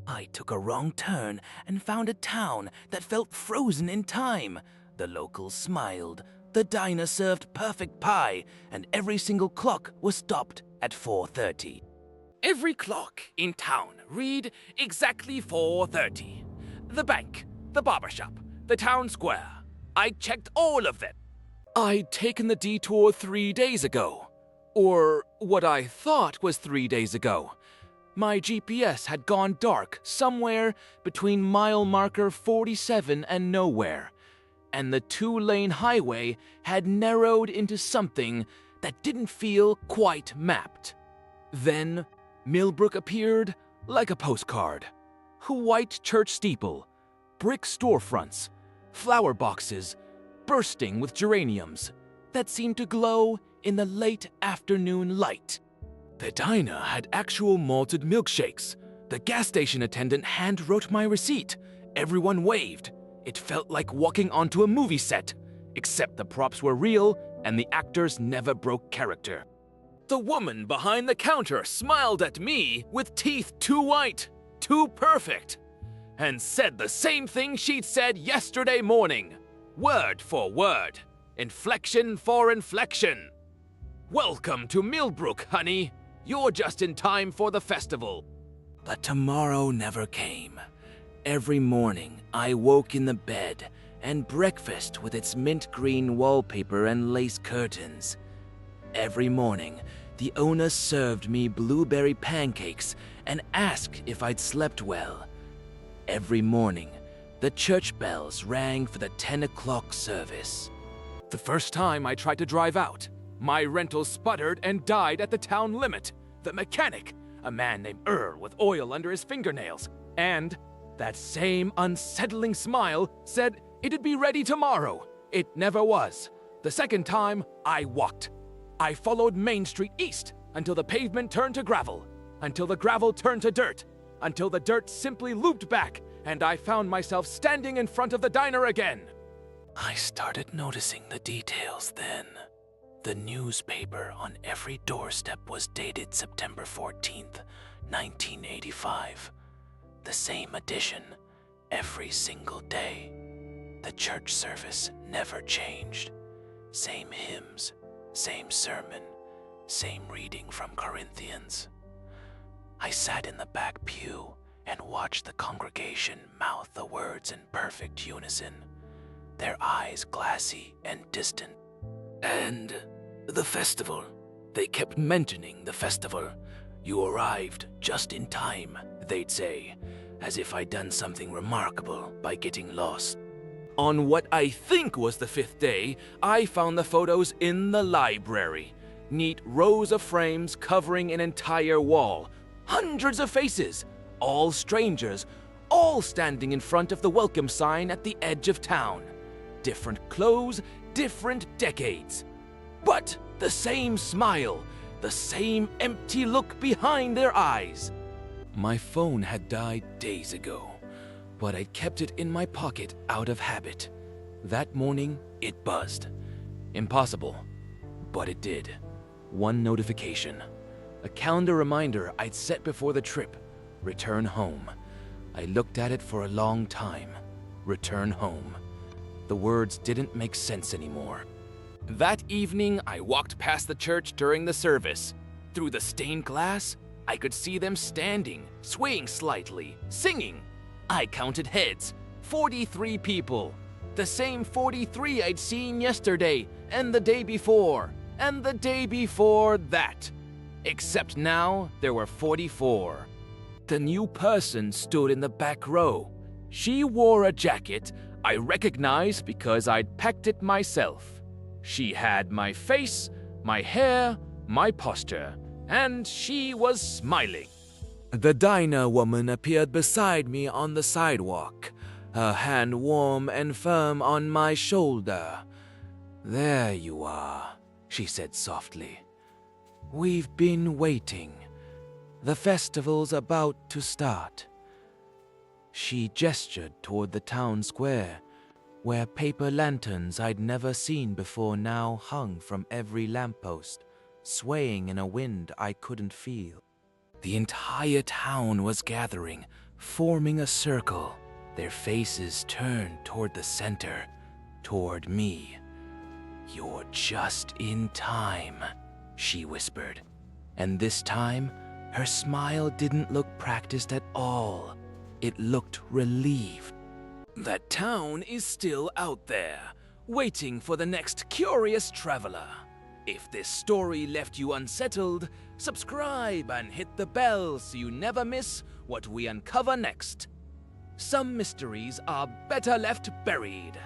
I took a wrong turn and found a town that felt frozen in time. The locals smiled, the diner served perfect pie, and every single clock was stopped at 4:30. Every clock in town read exactly 4:30. The bank, the barbershop, the town square. I checked all of them. I'd taken the detour 3 days ago. Or what I thought was 3 days ago. My GPS had gone dark somewhere between mile marker 47 and nowhere, and the 2-lane highway had narrowed into something that didn't feel quite mapped. Then Millbrook appeared like a postcard. A white church steeple, brick storefronts, flower boxes bursting with geraniums that seemed to glow in the late afternoon light. The diner had actual malted milkshakes. The gas station attendant hand-wrote my receipt. Everyone waved. It felt like walking onto a movie set, except the props were real and the actors never broke character. The woman behind the counter smiled at me with teeth too white, too perfect, and said the same thing she'd said yesterday morning, word for word, inflection for inflection. "Welcome to Millbrook, honey. You're just in time for the festival." But tomorrow never came. Every morning, I woke in the bed, and breakfast with its mint green wallpaper and lace curtains. Every morning, the owner served me blueberry pancakes and asked if I'd slept well. Every morning, the church bells rang for the 10 o'clock service. The first time I tried to drive out, my rental sputtered and died at the town limit. The mechanic, a man named Earl with oil under his fingernails, and that same unsettling smile said it'd be ready tomorrow. It never was. The second time, I walked. I followed Main Street east until the pavement turned to gravel, until the gravel turned to dirt, until the dirt simply looped back, and I found myself standing in front of the diner again. I started noticing the details then. The newspaper on every doorstep was dated September 14th, 1985. The same edition every single day. The church service never changed. Same hymns, same sermon, same reading from Corinthians. I sat in the back pew and watched the congregation mouth the words in perfect unison, their eyes glassy and distant. "And the festival. They kept mentioning the festival. You arrived just in time," they'd say, as if I'd done something remarkable by getting lost. On what I think was the 5th day, I found the photos in the library. Neat rows of frames covering an entire wall. Hundreds of faces, all strangers, all standing in front of the welcome sign at the edge of town. Different clothes, different decades. But the same smile, the same empty look behind their eyes. My phone had died days ago, but I'd kept it in my pocket out of habit. That morning, it buzzed. Impossible, but it did. One notification. A calendar reminder I'd set before the trip. Return home. I looked at it for a long time. Return home. The words didn't make sense anymore. That evening, I walked past the church during the service. Through the stained glass, I could see them standing, swaying slightly, singing. I counted heads, 43 people. The same 43 I'd seen yesterday, and the day before, and the day before that. Except now, there were 44. The new person stood in the back row. She wore a jacket I recognized because I'd packed it myself. She had my face, my hair, my posture, and she was smiling. The diner woman appeared beside me on the sidewalk, her hand warm and firm on my shoulder. "There you are," she said softly. "We've been waiting. The festival's about to start." She gestured toward the town square, where paper lanterns I'd never seen before now hung from every lamppost, swaying in a wind I couldn't feel. The entire town was gathering, forming a circle, their faces turned toward the center, toward me. "You're just in time," she whispered. And this time, her smile didn't look practiced at all. It looked relieved. That town is still out there, waiting for the next curious traveler. If this story left you unsettled, subscribe and hit the bell so you never miss what we uncover next. Some mysteries are better left buried.